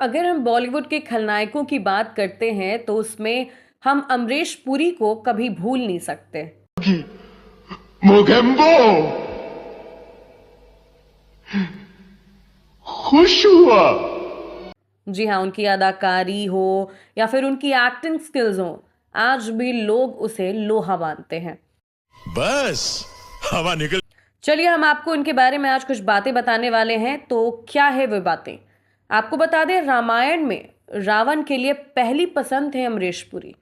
अगर हम बॉलीवुड के खलनायकों की बात करते हैं तो उसमें हम अमरीश पुरी को कभी भूल नहीं सकते। मोगेम्बो खुश हुआ। जी हाँ, उनकी अदाकारी हो या फिर उनकी एक्टिंग स्किल्स हो, आज भी लोग उसे लोहा मानते हैं। बस हवा निकल। चलिए हम आपको इनके बारे में आज कुछ बातें बताने वाले हैं। तो क्या है वे बातें? आपको बता दें, रामायण में रावण के लिए पहली पसंद थे अमरीश पुरी।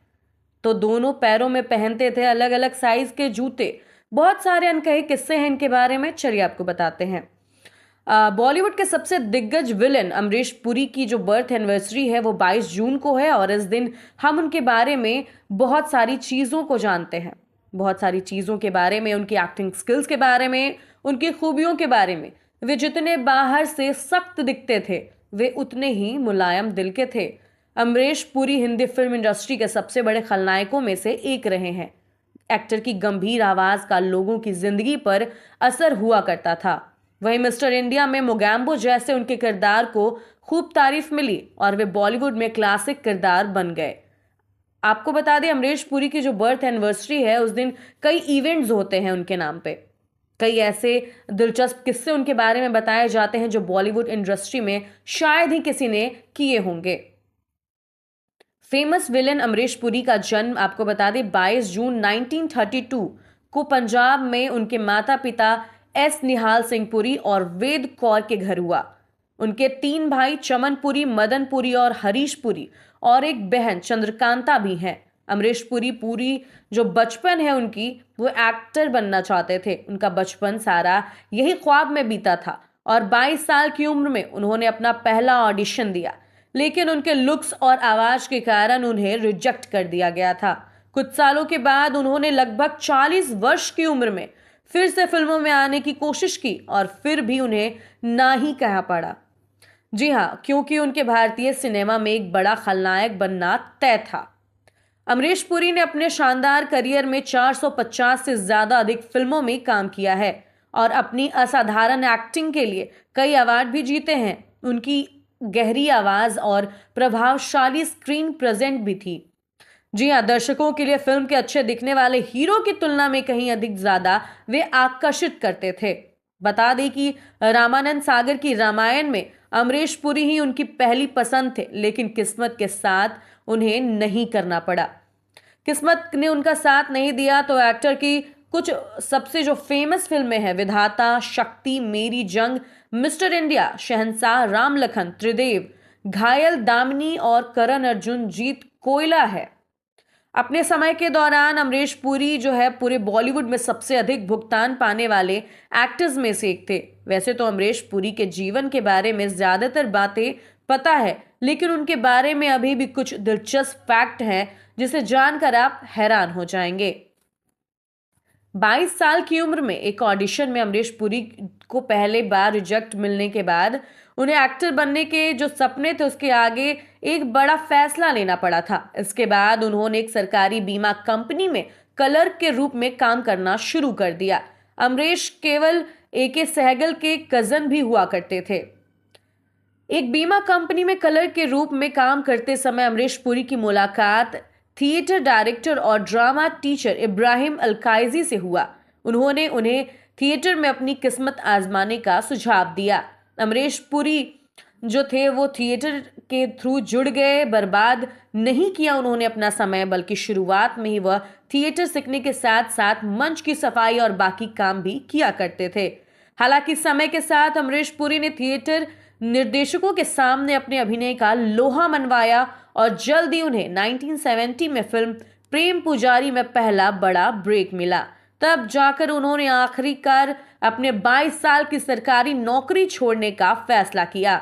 तो दोनों पैरों में पहनते थे अलग अलग साइज के जूते। बहुत सारे अनकहे किस्से हैं इनके बारे में, चलिए आपको बताते हैं। बॉलीवुड के सबसे दिग्गज विलेन अमरीश पुरी की जो बर्थ एनिवर्सरी है वो 22 जून को है और इस दिन हम उनके बारे में बहुत सारी चीज़ों को जानते हैं। बहुत सारी चीज़ों के बारे में, उनकी एक्टिंग स्किल्स के बारे में, उनकी खूबियों के बारे में। वे जितने बाहर से सख्त दिखते थे, वे उतने ही मुलायम दिल के थे। अमरीश पुरी हिंदी फिल्म इंडस्ट्री के सबसे बड़े खलनायकों में से एक रहे हैं। एक्टर की गंभीर आवाज का लोगों की जिंदगी पर असर हुआ करता था। वहीं मिस्टर इंडिया में मोगैम्बो जैसे उनके किरदार को खूब तारीफ मिली और वे बॉलीवुड में क्लासिक किरदार बन गए। आपको बता दें, अमरीश पुरी की जो बर्थ एनिवर्सरी है उस दिन कई इवेंट्स होते हैं उनके नाम पे। कई ऐसे दिलचस्प किस्से उनके बारे में बताए जाते हैं जो बॉलीवुड इंडस्ट्री में शायद ही किसी ने किए होंगे। फेमस विलेन अमरीश पुरी का जन्म आपको बता दें 22 जून 1932 को पंजाब में उनके माता पिता एस निहाल सिंह पुरी और वेद कौर के घर हुआ। उनके 3 भाई चमन पुरी, मदन पुरी और हरीश पुरी और एक बहन चंद्रकांता भी हैं। अमरीश पुरी पूरी जो बचपन है उनकी, वो एक्टर बनना चाहते थे। उनका बचपन सारा यही ख्वाब में बीता था और 22 साल की उम्र में उन्होंने अपना पहला ऑडिशन दिया, लेकिन उनके लुक्स और आवाज के कारण उन्हें रिजेक्ट कर दिया गया था। कुछ सालों के बाद उन्होंने लगभग 40 वर्ष की उम्र में फिर से फिल्मों में आने की कोशिश की और फिर भी उन्हें ना ही कहा पड़ा। जी हाँ, क्योंकि उनके भारतीय सिनेमा में एक बड़ा खलनायक बनना तय था। अमरीश पुरी ने अपने शानदार करियर में 450 से ज्यादा अधिक फिल्मों में काम किया है और अपनी असाधारण एक्टिंग के लिए कई अवार्ड भी जीते हैं। उनकी गहरी आवाज और प्रभावशाली स्क्रीन प्रेजेंट भी थी। जी हाँ, दर्शकों के लिए फिल्म के अच्छे दिखने वाले हीरो की तुलना में कहीं अधिक ज्यादा वे आकर्षित करते थे। बता दें कि रामानंद सागर की रामायण में अमरीश पुरी ही उनकी पहली पसंद थे, लेकिन किस्मत के साथ उन्हें नहीं करना पड़ा। किस्मत ने उनका साथ नहीं दिया तो एक्टर की कुछ सबसे जो फेमस फिल्में हैं, विधाता, शक्ति, मेरी जंग, मिस्टर इंडिया, शहंशाह, राम लखन, त्रिदेव, घायल, दामिनी और करण अर्जुन जीत कोयला है। अपने समय के दौरान अमरीश पुरी जो है पूरे बॉलीवुड में सबसे अधिक भुगतान पाने वाले एक्टर्स में से एक थे। वैसे तो अमरीश पुरी के जीवन के बारे में ज्यादातर बातें पता है, लेकिन उनके बारे में अभी भी कुछ दिलचस्प फैक्ट हैं जिसे जानकर आप हैरान हो जाएंगे। 22 साल की उम्र में एक ऑडिशन में अमरीश पुरी को पहले बार रिजेक्ट मिलने के बाद उन्हें एक्टर बनने के जो सपने थे उसके आगे एक बड़ा फैसला लेना पड़ा था। इसके बाद उन्होंने एक सरकारी बीमा कंपनी में क्लर्क के रूप में काम करना शुरू कर दिया। अमरीश केवल AK सहगल के कजन भी हुआ करते थे। एक बीमा कंपनी में क्लर्क के रूप में काम करते समय अमरीश पुरी की मुलाकात थिएटर डायरेक्टर और ड्रामा टीचर इब्राहिम अलकाइजी से हुआ। उन्होंने उन्हें थिएटर में अपनी किस्मत आजमाने का सुझाव दिया। अमरीश पुरी जो थे वो थिएटर के थ्रू जुड़ गए। बर्बाद नहीं किया उन्होंने अपना समय, बल्कि शुरुआत में ही वह थिएटर सीखने के साथ साथ मंच की सफाई और बाकी काम भी किया करते थे। हालांकि समय के साथ अमरीश पुरी ने थिएटर निर्देशकों के सामने अपने अभिनय का लोहा मनवाया और जल्द ही उन्हें 1970 में फिल्म प्रेम पुजारी में पहला बड़ा ब्रेक मिला। तब जाकर उन्होंने आखिरकार अपने 22 साल की सरकारी नौकरी छोड़ने का फैसला किया।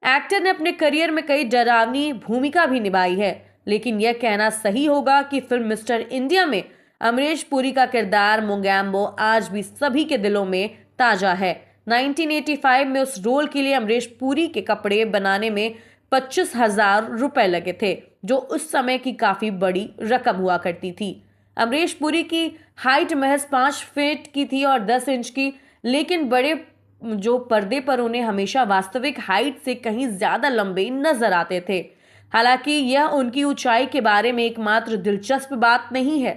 एक्टर ने अपने करियर में कई डरावनी भूमिका भी निभाई है, लेकिन यह कहना सही होगा कि फिल्म मिस्टर इंडिया में अमरीश पुरी का किरदार मोगैम्बो आज भी सभी के दिलों में ताजा है। 1985 में उस रोल के लिए अमरीश पुरी के कपड़े बनाने में 25,000 रुपए लगे थे, जो उस समय की काफी बड़ी रकम हुआ करती थी। अमरीश पुरी की हाइट महज 5 फीट की थी और 10 इंच की, लेकिन बड़े जो पर्दे पर उन्हें हमेशा वास्तविक हाइट से कहीं ज्यादा लंबे नजर आते थे। हालांकि यह उनकी ऊंचाई के बारे में एकमात्र दिलचस्प बात नहीं है,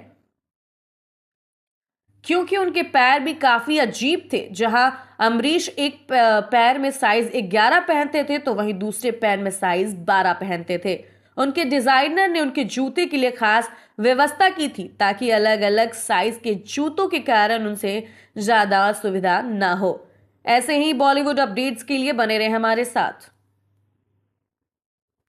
क्योंकि उनके पैर भी काफी अजीब थे। जहां अमरीश एक पैर में साइज 11 पहनते थे, तो वहीं दूसरे पैर में साइज 12 पहनते थे। उनके डिजाइनर ने उनके जूते के लिए खास व्यवस्था की थी, ताकि अलग अलग साइज के जूतों के कारण उनसे ज्यादा सुविधा ना हो। ऐसे ही बॉलीवुड अपडेट्स के लिए बने रहे हमारे साथ।